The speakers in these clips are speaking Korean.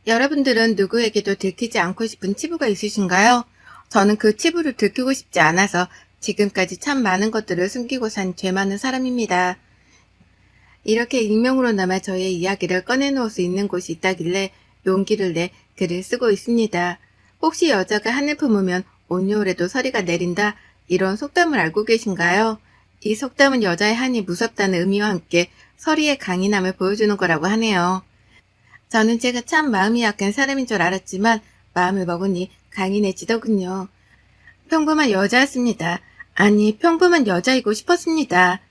여러분들은 누구에게도 들키지 않고 싶은 치부가 있으신가요? 저는 그 치부를 들키고 싶지 않아서 지금까지 참 많은 것들을 숨기고 산 죄 많은 사람입니다. 이렇게 익명으로나마 저의 이야기를 꺼내놓을 수 있는 곳이 있다길래 용기를 내 글을 쓰고 있습니다. 혹시 여자가 한을 품으면 온요울에도 서리가 내린다, 이런 속담을 알고 계신가요? 이 속담은 여자의 한이 무섭다는 의미와 함께 서리의 강인함을 보여주는 거라고 하네요. 저는 제가 참 마음이 약한 사람인 줄 알았지만 마음을 먹으니 강인해지더군요. 평범한 여자였습니다. 아니, 평범한 여자이고 싶었습니다.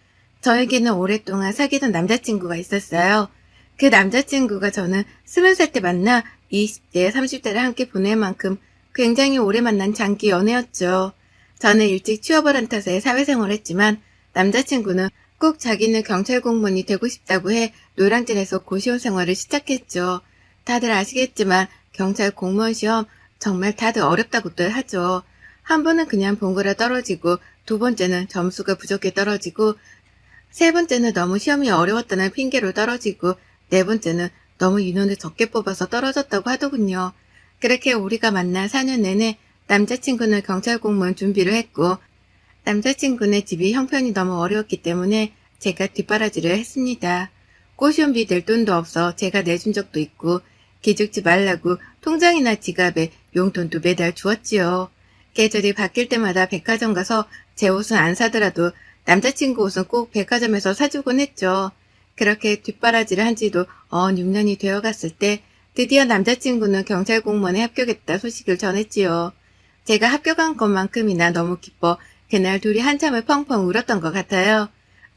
저에게는 오랫동안 사귀던 남자친구가 있었어요. 그 남자친구가 저는 20살 때 만나 20대, 30대를 함께 보낼 만큼 굉장히 오래 만난 장기 연애였죠. 저는 일찍 취업을 한 탓에 사회생활을 했지만 남자친구는 꼭 자기는 경찰 공무원이 되고 싶다고 해 노량진에서 고시원 생활을 시작했죠. 다들 아시겠지만 경찰 공무원 시험 정말 다들 어렵다고들 하죠. 한 번은 그냥 본 거라 떨어지고, 두 번째는 점수가 부족해 떨어지고, 세 번째는 너무 시험이 어려웠다는 핑계로 떨어지고, 네 번째는 너무 인원을 적게 뽑아서 떨어졌다고 하더군요. 그렇게 우리가 만난 4년 내내 남자친구는 경찰 공무원 준비를 했고, 남자친구네 집이 형편이 너무 어려웠기 때문에 제가 뒷바라지를 했습니다. 고시원비 낼 돈도 없어 제가 내준 적도 있고, 기죽지 말라고 통장이나 지갑에 용돈도 매달 주었지요. 계절이 바뀔 때마다 백화점 가서 제 옷은 안 사더라도 남자친구 옷은 꼭 백화점에서 사주곤 했죠. 그렇게 뒷바라지를 한 지도 6년이 되어갔을 때 드디어 남자친구는 경찰 공무원에 합격했다 소식을 전했지요. 제가 합격한 것만큼이나 너무 기뻐 그날 둘이 한참을 펑펑 울었던 것 같아요.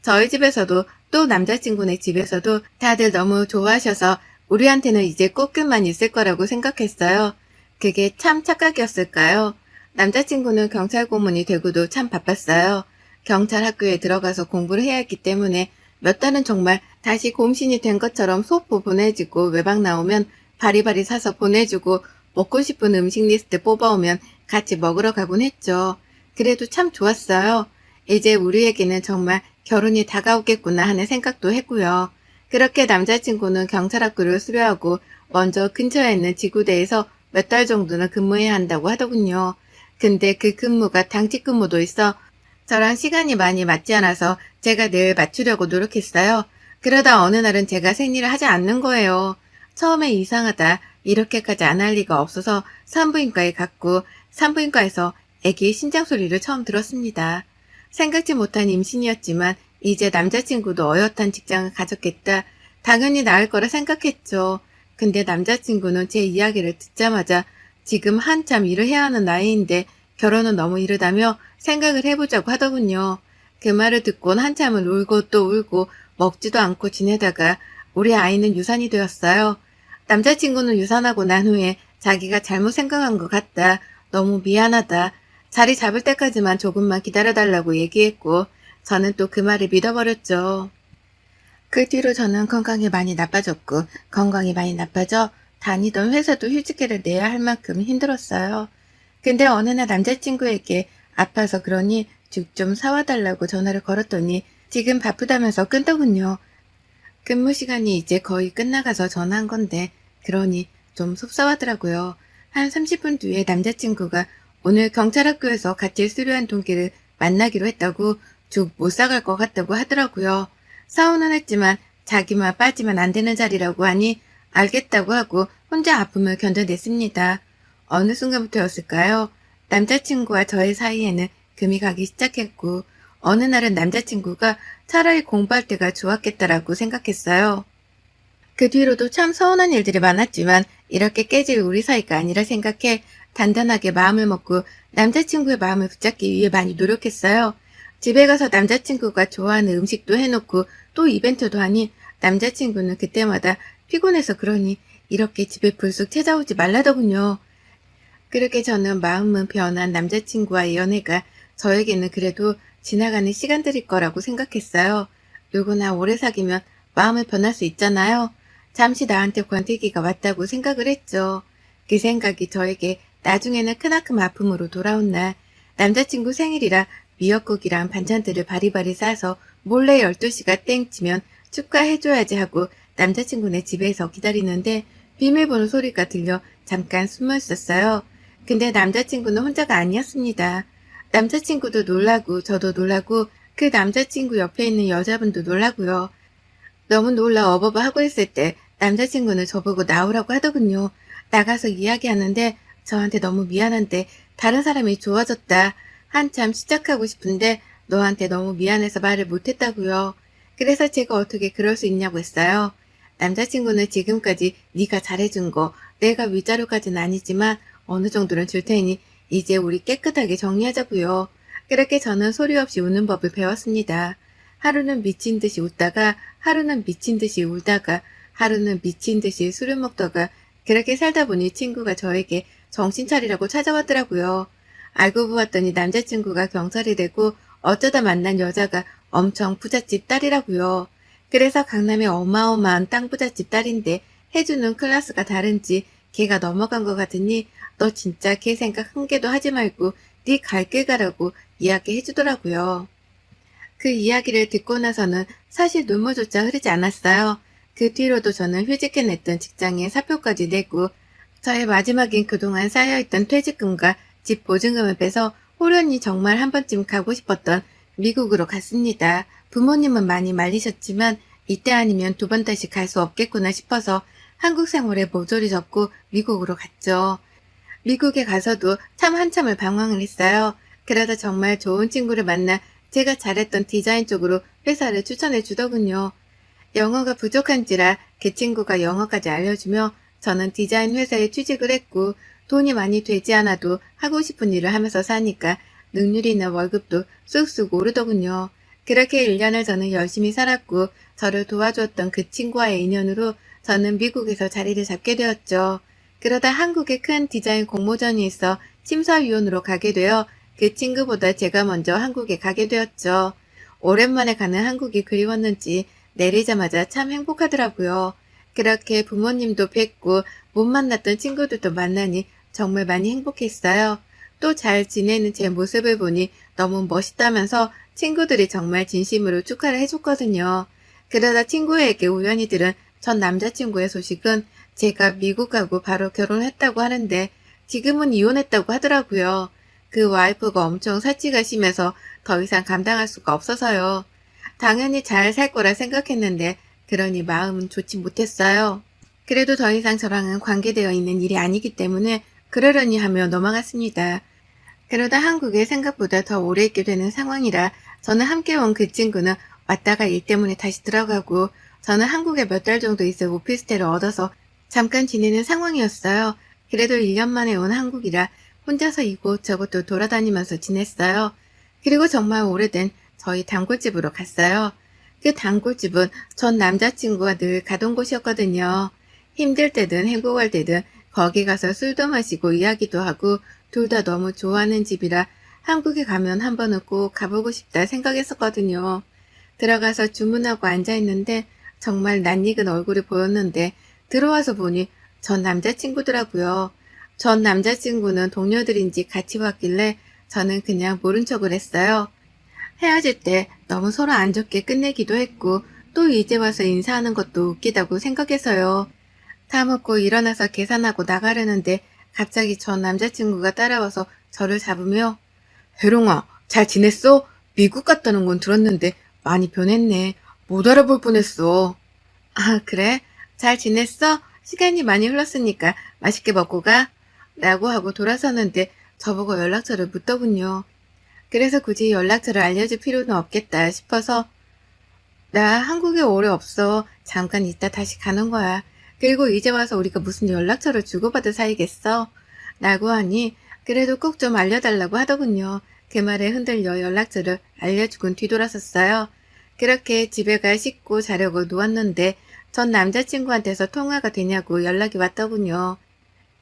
저희 집에서도 또 남자친구네 집에서도 다들 너무 좋아하셔서 우리한테는 이제 꽃끝만 있을 거라고 생각했어요. 그게 참 착각이었을까요? 남자친구는 경찰 고문이 되고도 참 바빴어요. 경찰 학교에 들어가서 공부를 해야 했기 때문에 몇 달은 정말 다시 곰신이 된 것처럼 소포 보내주고, 외박 나오면 바리바리 사서 보내주고, 먹고 싶은 음식 리스트 뽑아오면 같이 먹으러 가곤 했죠. 그래도 참 좋았어요. 이제 우리에게는 정말 결혼이 다가오겠구나 하는 생각도 했고요. 그렇게 남자친구는 경찰학교를 수료하고 먼저 근처에 있는 지구대에서 몇 달 정도는 근무해야 한다고 하더군요. 근데 그 근무가 당직 근무도 있어 저랑 시간이 많이 맞지 않아서 제가 늘 맞추려고 노력했어요. 그러다 어느 날은 제가 생리를 하지 않는 거예요. 처음에 이상하다, 이렇게까지 안 할 리가 없어서 산부인과에 갔고, 산부인과에서 아기의 심장 소리를 처음 들었습니다. 생각지 못한 임신이었지만 이제 남자친구도 어엿한 직장을 가졌겠다, 당연히 나을 거라 생각했죠. 근데 남자친구는 제 이야기를 듣자마자 지금 한참 일을 해야 하는 나이인데 결혼은 너무 이르다며 생각을 해보자고 하더군요. 그 말을 듣곤 한참을 울고 또 울고 먹지도 않고 지내다가 우리 아이는 유산이 되었어요. 남자친구는 유산하고 난 후에 자기가 잘못 생각한 것 같다, 너무 미안하다, 자리 잡을 때까지만 조금만 기다려달라고 얘기했고, 저는 또 그 말을 믿어버렸죠. 그 뒤로 저는 건강이 많이 나빠졌고, 건강이 많이 나빠져 다니던 회사도 휴직계를 내야 할 만큼 힘들었어요. 근데 어느 날 남자친구에게 아파서 그러니 죽 좀 사와달라고 전화를 걸었더니 지금 바쁘다면서 끊더군요. 근무 시간이 이제 거의 끝나가서 전화한 건데, 그러니 좀 속상하더라고요. 한 30분 뒤에 남자친구가 오늘 경찰학교에서 같이 수료한 동기를 만나기로 했다고 죽 못 사갈 것 같다고 하더라고요. 사오는 했지만 자기만 빠지면 안 되는 자리라고 하니 알겠다고 하고 혼자 아픔을 견뎌냈습니다. 어느 순간부터였을까요? 남자친구와 저의 사이에는 금이 가기 시작했고, 어느 날은 남자친구가 차라리 공부할 때가 좋았겠다라고 생각했어요. 그 뒤로도 참 서운한 일들이 많았지만 이렇게 깨질 우리 사이가 아니라 생각해 단단하게 마음을 먹고 남자친구의 마음을 붙잡기 위해 많이 노력했어요. 집에 가서 남자친구가 좋아하는 음식도 해놓고 또 이벤트도 하니 남자친구는 그때마다 피곤해서 그러니 이렇게 집에 불쑥 찾아오지 말라더군요. 그렇게 저는 마음은 변한 남자친구와의 연애가 저에게는 그래도 지나가는 시간들일 거라고 생각했어요. 누구나 오래 사귀면 마음을 변할 수 있잖아요. 잠시 나한테 권태기가 왔다고 생각을 했죠. 그 생각이 저에게 나중에는 크나큰 아픔으로 돌아온 날, 남자친구 생일이라 미역국이랑 반찬들을 바리바리 싸서 몰래 12시가 땡 치면 축하해줘야지 하고 남자친구네 집에서 기다리는데 비밀번호 소리가 들려 잠깐 숨어 있었어요. 근데 남자친구는 혼자가 아니었습니다. 남자친구도 놀라고 저도 놀라고 그 남자친구 옆에 있는 여자분도 놀라고요. 너무 놀라 어버버 하고 있을 때 남자친구는 저보고 나오라고 하더군요. 나가서 이야기하는데 저한테 너무 미안한데 다른 사람이 좋아졌다. 한참 시작하고 싶은데 너한테 너무 미안해서 말을 못했다고요. 그래서 제가 어떻게 그럴 수 있냐고 했어요. 남자친구는 지금까지 네가 잘해준 거 내가 위자료까지는 아니지만 어느 정도는 줄 테니 이제 우리 깨끗하게 정리하자고요. 그렇게 저는 소리 없이 웃는 법을 배웠습니다. 하루는 미친 듯이 웃다가 하루는 미친 듯이 울다가 하루는 미친 듯이 술을 먹다가 그렇게 살다 보니 친구가 저에게 정신 차리라고 찾아왔더라고요. 알고 보았더니 남자친구가 경찰이 되고 어쩌다 만난 여자가 엄청 부잣집 딸이라고요. 그래서 강남의 어마어마한 땅 부잣집 딸인데 해주는 클래스가 다른지 걔가 넘어간 것 같으니 너 진짜 걔 생각 한 개도 하지 말고 네 갈 길 가라고 이야기해주더라고요. 그 이야기를 듣고 나서는 사실 눈물조차 흐르지 않았어요. 그 뒤로도 저는 휴직해냈던 직장에 사표까지 내고 저의 마지막인 그동안 쌓여있던 퇴직금과 집 보증금을 빼서 호련히 정말 한 번쯤 가고 싶었던 미국으로 갔습니다. 부모님은 많이 말리셨지만 이때 아니면 두 번 다시 갈 수 없겠구나 싶어서 한국 생활에 모조리 접고 미국으로 갔죠. 미국에 가서도 참 한참을 방황을 했어요. 그러다 정말 좋은 친구를 만나 제가 잘했던 디자인 쪽으로 회사를 추천해 주더군요. 영어가 부족한지라 그 친구가 영어까지 알려주며 저는 디자인 회사에 취직을 했고 돈이 많이 되지 않아도 하고 싶은 일을 하면서 사니까 능률이나 월급도 쑥쑥 오르더군요. 그렇게 1년을 저는 열심히 살았고 저를 도와주었던 그 친구와의 인연으로 저는 미국에서 자리를 잡게 되었죠. 그러다 한국에 큰 디자인 공모전이 있어 심사위원으로 가게 되어 그 친구보다 제가 먼저 한국에 가게 되었죠. 오랜만에 가는 한국이 그리웠는지 내리자마자 참 행복하더라고요. 그렇게 부모님도 뵙고 못 만났던 친구들도 만나니 정말 많이 행복했어요. 또 잘 지내는 제 모습을 보니 너무 멋있다면서 친구들이 정말 진심으로 축하를 해줬거든요. 그러다 친구에게 우연히 들은 전 남자친구의 소식은 제가 미국 가고 바로 결혼했다고 하는데 지금은 이혼했다고 하더라고요. 그 와이프가 엄청 사치가 심해서 더 이상 감당할 수가 없어서요. 당연히 잘 살 거라 생각했는데 그러니 마음은 좋지 못했어요. 그래도 더 이상 저랑은 관계되어 있는 일이 아니기 때문에 그러려니 하며 넘어갔습니다. 그러다 한국에 생각보다 더 오래 있게 되는 상황이라 저는 함께 온 그 친구는 왔다가 일 때문에 다시 들어가고 저는 한국에 몇 달 정도 있어 오피스텔을 얻어서 잠깐 지내는 상황이었어요. 그래도 1년 만에 온 한국이라 혼자서 이곳저곳도 돌아다니면서 지냈어요. 그리고 정말 오래된 저희 단골집으로 갔어요. 그 단골집은 전 남자친구가 늘 가던 곳이었거든요. 힘들 때든 행복할 때든 거기 가서 술도 마시고 이야기도 하고 둘 다 너무 좋아하는 집이라 한국에 가면 한 번은 꼭 가보고 싶다 생각했었거든요. 들어가서 주문하고 앉아있는데 정말 낯익은 얼굴이 보였는데 들어와서 보니 전 남자친구더라고요. 전 남자친구는 동료들인지 같이 왔길래 저는 그냥 모른 척을 했어요. 헤어질 때 너무 서로 안 좋게 끝내기도 했고 또 이제 와서 인사하는 것도 웃기다고 생각해서요. 다 먹고 일어나서 계산하고 나가려는데 갑자기 전 남자친구가 따라와서 저를 잡으며 혜롱아, 잘 지냈어? 미국 갔다는 건 들었는데 많이 변했네. 못 알아볼 뻔했어. 아, 그래? 잘 지냈어? 시간이 많이 흘렀으니까 맛있게 먹고 가. 라고 하고 돌아서는데 저보고 연락처를 묻더군요. 그래서 굳이 연락처를 알려줄 필요는 없겠다 싶어서 나 한국에 오래 없어. 잠깐 있다 다시 가는 거야. 그리고 이제 와서 우리가 무슨 연락처를 주고받을 사이겠어? 라고 하니 그래도 꼭 좀 알려달라고 하더군요. 그 말에 흔들려 연락처를 알려주곤 뒤돌아섰어요. 그렇게 집에 가 씻고 자려고 누웠는데 전 남자친구한테서 통화가 되냐고 연락이 왔더군요.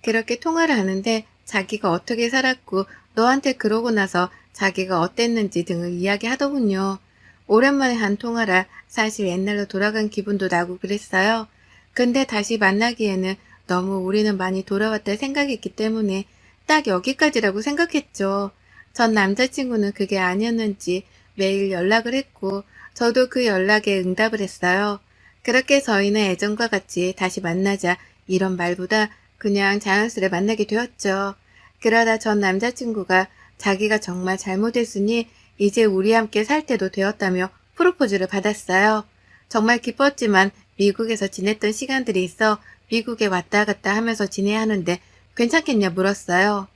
그렇게 통화를 하는데 자기가 어떻게 살았고 너한테 그러고 나서 자기가 어땠는지 등을 이야기하더군요. 오랜만에 한 통화라 사실 옛날로 돌아간 기분도 나고 그랬어요. 근데 다시 만나기에는 너무 우리는 많이 돌아왔다 생각했기 때문에 딱 여기까지라고 생각했죠. 전 남자친구는 그게 아니었는지 매일 연락을 했고 저도 그 연락에 응답을 했어요. 그렇게 저희는 예전과 같이 다시 만나자 이런 말보다 그냥 자연스레 만나게 되었죠. 그러다 전 남자친구가 자기가 정말 잘못했으니 이제 우리 함께 살 때도 되었다며 프로포즈를 받았어요. 정말 기뻤지만 미국에서 지냈던 시간들이 있어 미국에 왔다 갔다 하면서 지내야 하는데 괜찮겠냐 물었어요.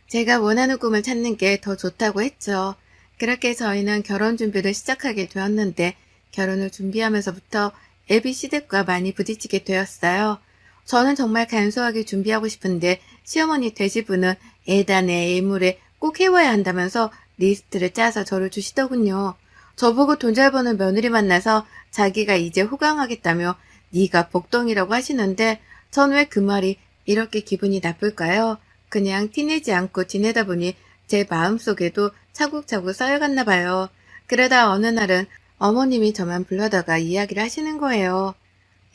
제가 원하는 꿈을 찾는 게 더 좋다고 했죠. 그렇게 저희는 결혼 준비를 시작하게 되었는데 결혼을 준비하면서부터 ABC댁과 많이 부딪히게 되었어요. 저는 정말 간소하게 준비하고 싶은데 시어머니 되시분은 예단에 예물에 꼭 해와야 한다면서 리스트를 짜서 저를 주시더군요. 저보고 돈 잘 버는 며느리 만나서 자기가 이제 호강하겠다며 네가 복덩이라고 하시는데 전 왜 그 말이 이렇게 기분이 나쁠까요? 그냥 티내지 않고 지내다 보니 제 마음속에도 차곡차곡 쌓여갔나 봐요. 그러다 어느 날은 어머님이 저만 불러다가 이야기를 하시는 거예요.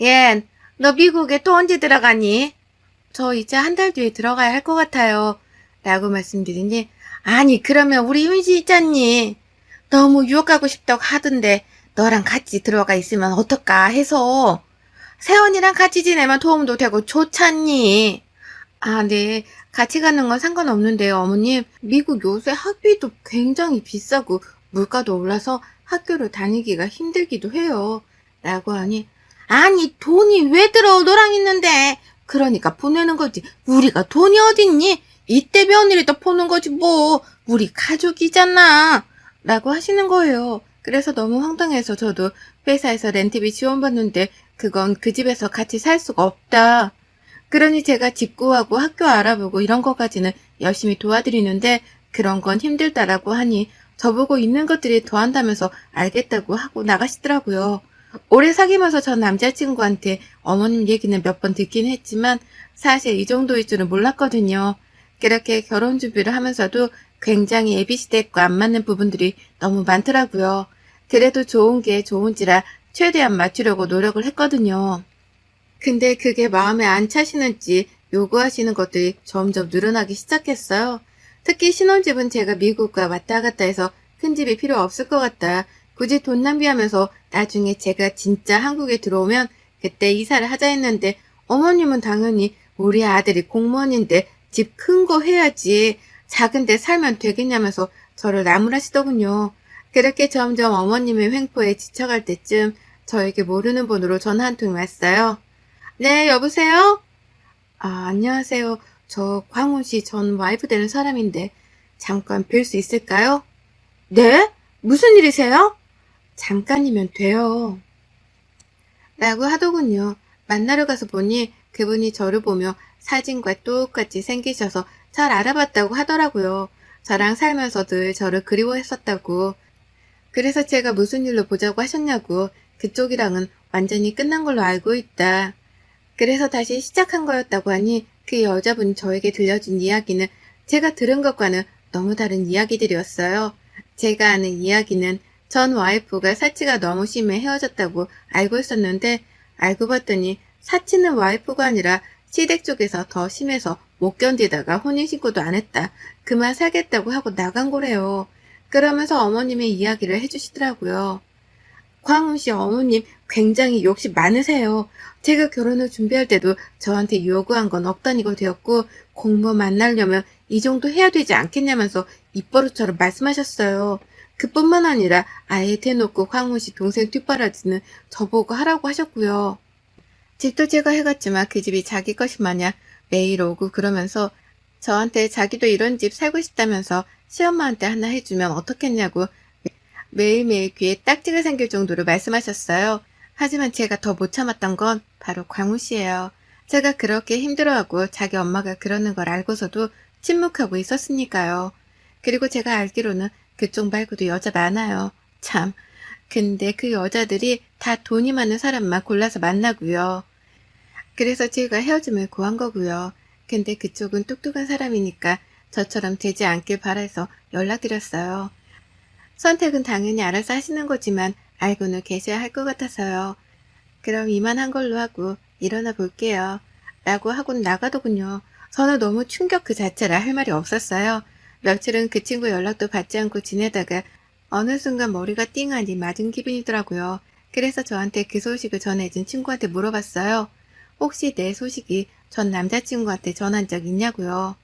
얜, 너 미국에 또 언제 들어가니? 저 이제 한 달 뒤에 들어가야 할 것 같아요. 라고 말씀드리니 아니 그러면 우리 윤씨 있잖니. 너무 유학 가고 싶다고 하던데 너랑 같이 들어가 있으면 어떨까 해서 세원이랑 같이 지내면 도움도 되고 좋잖니. 아, 네. 같이 가는 건 상관없는데요, 어머님. 미국 요새 학비도 굉장히 비싸고 물가도 올라서 학교를 다니기가 힘들기도 해요. 라고 하니 아니 돈이 왜 들어 너랑 있는데 그러니까 보내는 거지 우리가 돈이 어딨니 이때 며느리도 보는 거지 뭐 우리 가족이잖아 라고 하시는 거예요. 그래서 너무 황당해서 저도 회사에서 렌트비 지원받는데 그건 그 집에서 같이 살 수가 없다. 그러니 제가 집 구하고 학교 알아보고 이런 거까지는 열심히 도와드리는데 그런 건 힘들다라고 하니 저보고 있는 것들이 더한다면서 알겠다고 하고 나가시더라고요. 오래 사귀면서 전 남자친구한테 어머님 얘기는 몇 번 듣긴 했지만 사실 이 정도일 줄은 몰랐거든요. 그렇게 결혼 준비를 하면서도 굉장히 ABC댁과 안 맞는 부분들이 너무 많더라고요. 그래도 좋은 게 좋은지라 최대한 맞추려고 노력을 했거든요. 근데 그게 마음에 안 차시는지 요구하시는 것들이 점점 늘어나기 시작했어요. 특히 신혼집은 제가 미국과 왔다 갔다 해서 큰 집이 필요 없을 것 같다. 굳이 돈 낭비하면서 나중에 제가 진짜 한국에 들어오면 그때 이사를 하자 했는데 어머님은 당연히 우리 아들이 공무원인데 집 큰 거 해야지 작은 데 살면 되겠냐면서 저를 나무라시더군요. 그렇게 점점 어머님의 횡포에 지쳐갈 때쯤 저에게 모르는 번호로 전화 한 통이 왔어요. 네, 여보세요? 아, 안녕하세요. 저 광훈 씨 전 와이프 되는 사람인데 잠깐 뵐 수 있을까요? 네? 무슨 일이세요? 잠깐이면 돼요. 라고 하더군요. 만나러 가서 보니 그분이 저를 보며 사진과 똑같이 생기셔서 잘 알아봤다고 하더라고요. 저랑 살면서 늘 저를 그리워했었다고. 그래서 제가 무슨 일로 보자고 하셨냐고. 그쪽이랑은 완전히 끝난 걸로 알고 있다. 그래서 다시 시작한 거였다고 하니 그 여자분이 저에게 들려준 이야기는 제가 들은 것과는 너무 다른 이야기들이었어요. 제가 아는 이야기는 전 와이프가 사치가 너무 심해 헤어졌다고 알고 있었는데 알고 봤더니 사치는 와이프가 아니라 시댁 쪽에서 더 심해서 못 견디다가 혼인신고도 안 했다. 그만 살겠다고 하고 나간 거래요. 그러면서 어머님의 이야기를 해주시더라고요. 광훈 씨 어머님 굉장히 욕심 많으세요. 제가 결혼을 준비할 때도 저한테 요구한 건 없다니고 되었고 공부 만나려면 이 정도 해야 되지 않겠냐면서 입버릇처럼 말씀하셨어요. 그뿐만 아니라 아예 대놓고 광훈 씨 동생 뒷바라지는 저보고 하라고 하셨고요. 집도 제가 해갔지만 그 집이 자기 것이 마냥 매일 오고 그러면서 저한테 자기도 이런 집 살고 싶다면서 시엄마한테 하나 해주면 어떻겠냐고 매일매일 귀에 딱지가 생길 정도로 말씀하셨어요. 하지만 제가 더 못 참았던 건 바로 광우 씨예요. 제가 그렇게 힘들어하고 자기 엄마가 그러는 걸 알고서도 침묵하고 있었으니까요. 그리고 제가 알기로는 그쪽 말고도 여자 많아요. 참. 근데 그 여자들이 다 돈이 많은 사람만 골라서 만나고요. 그래서 제가 헤어짐을 구한 거고요. 근데 그쪽은 똑똑한 사람이니까 저처럼 되지 않길 바라서 연락드렸어요. 선택은 당연히 알아서 하시는 거지만 알고는 계셔야 할 것 같아서요. 그럼 이만한 걸로 하고 일어나 볼게요. 라고 하고 나가더군요. 저는 너무 충격 그 자체라 할 말이 없었어요. 며칠은 그 친구 연락도 받지 않고 지내다가 어느 순간 머리가 띵하니 맞은 기분이더라고요. 그래서 저한테 그 소식을 전해준 친구한테 물어봤어요. 혹시 내 소식이 전 남자친구한테 전한 적 있냐고요.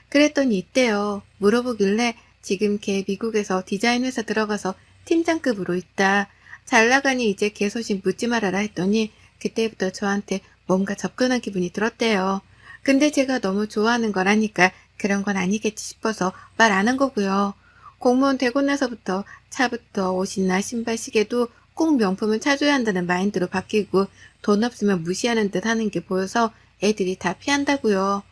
그랬더니 있대요. 물어보길래 지금 걔 미국에서 디자인 회사 들어가서 팀장급으로 있다. 잘 나가니 이제 걔 소식 묻지 말아라 했더니 그때부터 저한테 뭔가 접근한 기분이 들었대요. 근데 제가 너무 좋아하는 거라니까 그런 건 아니겠지 싶어서 말 안 한 거고요. 공무원 되고 나서부터 차부터 옷이나 신발, 시계도 꼭 명품을 차줘야 한다는 마인드로 바뀌고 돈 없으면 무시하는 듯 하는 게 보여서 애들이 다 피한다고요.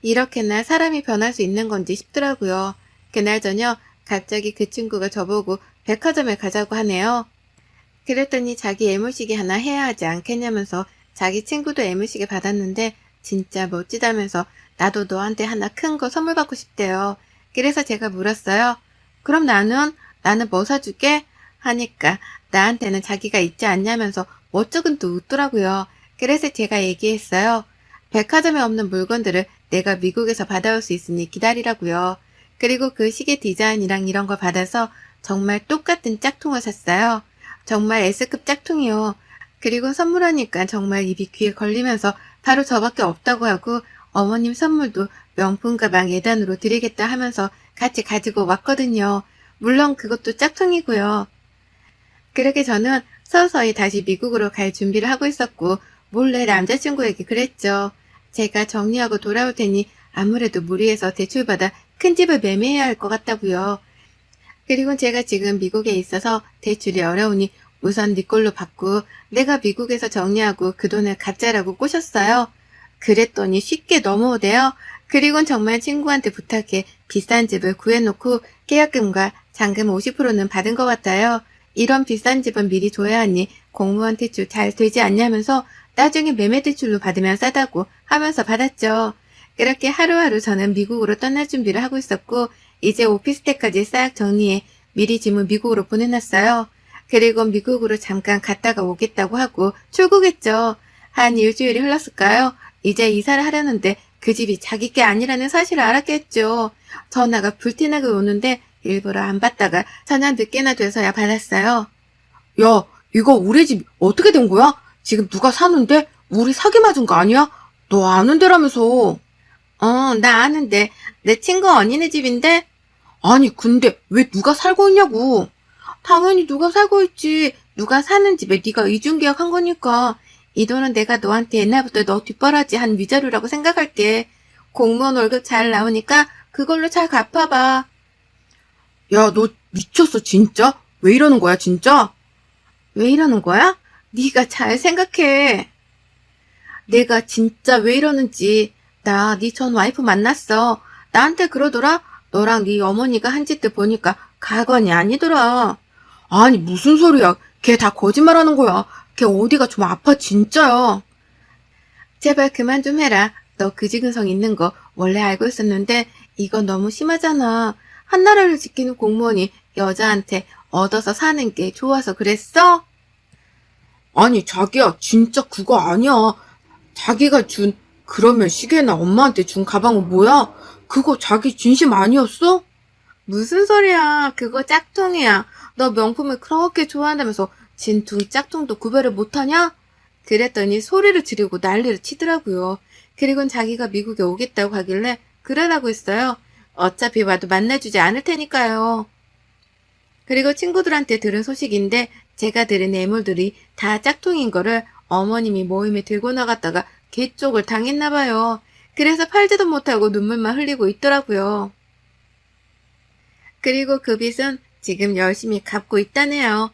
이렇게나 사람이 변할 수 있는 건지 싶더라고요. 그날 저녁 갑자기 그 친구가 저보고 백화점에 가자고 하네요. 그랬더니 자기 애무시계 하나 해야 하지 않겠냐면서 자기 친구도 애무시계 받았는데 진짜 멋지다면서 나도 너한테 하나 큰 거 선물 받고 싶대요. 그래서 제가 물었어요. 그럼 나는 뭐 사줄게? 하니까 나한테는 자기가 있지 않냐면서 멋쩍은 또 웃더라고요. 그래서 제가 얘기했어요. 백화점에 없는 물건들을 내가 미국에서 받아올 수 있으니 기다리라고요. 그리고 그 시계 디자인이랑 이런 거 받아서 정말 똑같은 짝퉁을 샀어요. 정말 S급 짝퉁이요. 그리고 선물하니까 정말 입이 귀에 걸리면서 바로 저밖에 없다고 하고 어머님 선물도 명품 가방 예단으로 드리겠다 하면서 같이 가지고 왔거든요. 물론 그것도 짝퉁이고요. 그렇게 저는 서서히 다시 미국으로 갈 준비를 하고 있었고 몰래 남자친구에게 그랬죠. 제가 정리하고 돌아올 테니 아무래도 무리해서 대출받아 큰 집을 매매해야 할 것 같다고요. 그리고 제가 지금 미국에 있어서 대출이 어려우니 우선 네 걸로 받고 내가 미국에서 정리하고 그 돈을 갖자라고 꼬셨어요. 그랬더니 쉽게 넘어오대요. 그리곤 정말 친구한테 부탁해 비싼 집을 구해놓고 계약금과 잔금 50%는 받은 것 같아요. 이런 비싼 집은 미리 줘야 하니 공무원 대출 잘 되지 않냐면서 나중에 매매 대출로 받으면 싸다고 하면서 받았죠. 그렇게 하루하루 저는 미국으로 떠날 준비를 하고 있었고 이제 오피스텔까지 싹 정리해 미리 짐을 미국으로 보내놨어요. 그리고 미국으로 잠깐 갔다가 오겠다고 하고 출국했죠. 한 일주일이 흘렀을까요? 이제 이사를 하려는데 그 집이 자기 게 아니라는 사실을 알았겠죠. 전화가 불티나게 오는데 일부러 안 받다가 저녁 늦게나 돼서야 받았어요. 야, 이거 우리 집 어떻게 된 거야? 지금 누가 사는데? 우리 사기 맞은 거 아니야? 너 아는 데라면서. 나 아는데 내 친구 언니네 집인데 아니, 근데 왜 누가 살고 있냐고. 당연히 누가 살고 있지. 누가 사는 집에 네가 이중계약 한 거니까. 이 돈은 내가 너한테 옛날부터 너 뒷바라지 한 위자료라고 생각할게. 공무원 월급 잘 나오니까 그걸로 잘 갚아봐. 야, 너 미쳤어, 진짜? 왜 이러는 거야, 진짜? 왜 이러는 거야? 네가 잘 생각해. 내가 진짜 왜 이러는지. 나 네 전 와이프 만났어. 나한테 그러더라. 너랑 네 어머니가 한 짓들 보니까 가관이 아니더라. 아니, 무슨 소리야. 걔 다 거짓말하는 거야. 걔 어디가 좀 아파, 진짜야. 제발 그만 좀 해라. 너 그지근성 있는 거 원래 알고 있었는데 이건 너무 심하잖아. 한나라를 지키는 공무원이 여자한테 얻어서 사는 게 좋아서 그랬어? 아니, 자기야, 진짜 그거 아니야. 자기가 그러면 시계나 엄마한테 준 가방은 뭐야? 그거 자기 진심 아니었어? 무슨 소리야. 그거 짝퉁이야. 너 명품을 그렇게 좋아한다면서 진퉁 짝퉁도 구별을 못하냐? 그랬더니 소리를 지르고 난리를 치더라고요. 그리고는 자기가 미국에 오겠다고 하길래 그러라고 했어요. 어차피 와도 만나주지 않을 테니까요. 그리고 친구들한테 들은 소식인데 제가 들은 뇌물들이 다 짝퉁인 거를 어머님이 모임에 들고 나갔다가 개쪽을 당했나봐요. 그래서 팔지도 못하고 눈물만 흘리고 있더라고요. 그리고 그 빚은 지금 열심히 갚고 있다네요.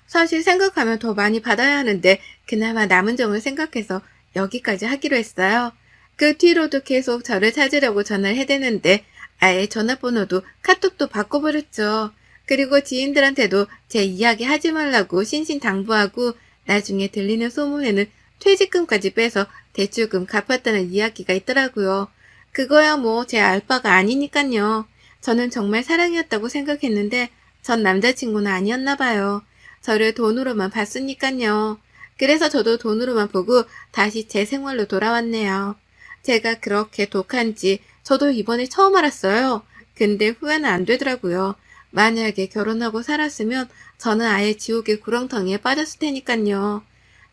사실 생각하면 더 많이 받아야 하는데 그나마 남은 정을 생각해서 여기까지 하기로 했어요. 그 뒤로도 계속 저를 찾으려고 전화를 해대는데 아예 전화번호도 카톡도 바꿔버렸죠. 그리고 지인들한테도 제 이야기 하지 말라고 신신당부하고 나중에 들리는 소문에는 퇴직금까지 빼서 대출금 갚았다는 이야기가 있더라고요. 그거야 뭐 제 알바가 아니니깐요. 저는 정말 사랑이었다고 생각했는데 전 남자친구는 아니었나 봐요. 저를 돈으로만 봤으니깐요. 그래서 저도 돈으로만 보고 다시 제 생활로 돌아왔네요. 제가 그렇게 독한지 저도 이번에 처음 알았어요. 근데 후회는 안 되더라고요. 만약에 결혼하고 살았으면 저는 아예 지옥의 구렁텅이에 빠졌을 테니깐요.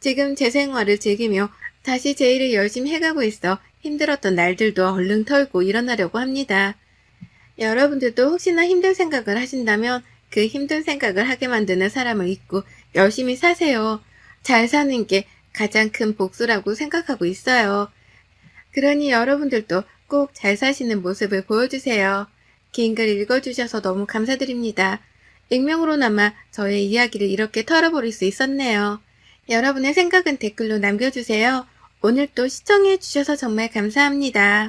지금 제 생활을 즐기며 다시 제 일을 열심히 해가고 있어 힘들었던 날들도 얼른 털고 일어나려고 합니다. 여러분들도 혹시나 힘든 생각을 하신다면 그 힘든 생각을 하게 만드는 사람을 잊고 열심히 사세요. 잘 사는 게 가장 큰 복수라고 생각하고 있어요. 그러니 여러분들도 꼭 잘 사시는 모습을 보여주세요. 긴 글 읽어주셔서 너무 감사드립니다. 익명으로나마 저의 이야기를 이렇게 털어버릴 수 있었네요. 여러분의 생각은 댓글로 남겨주세요. 오늘 또 시청해주셔서 정말 감사합니다.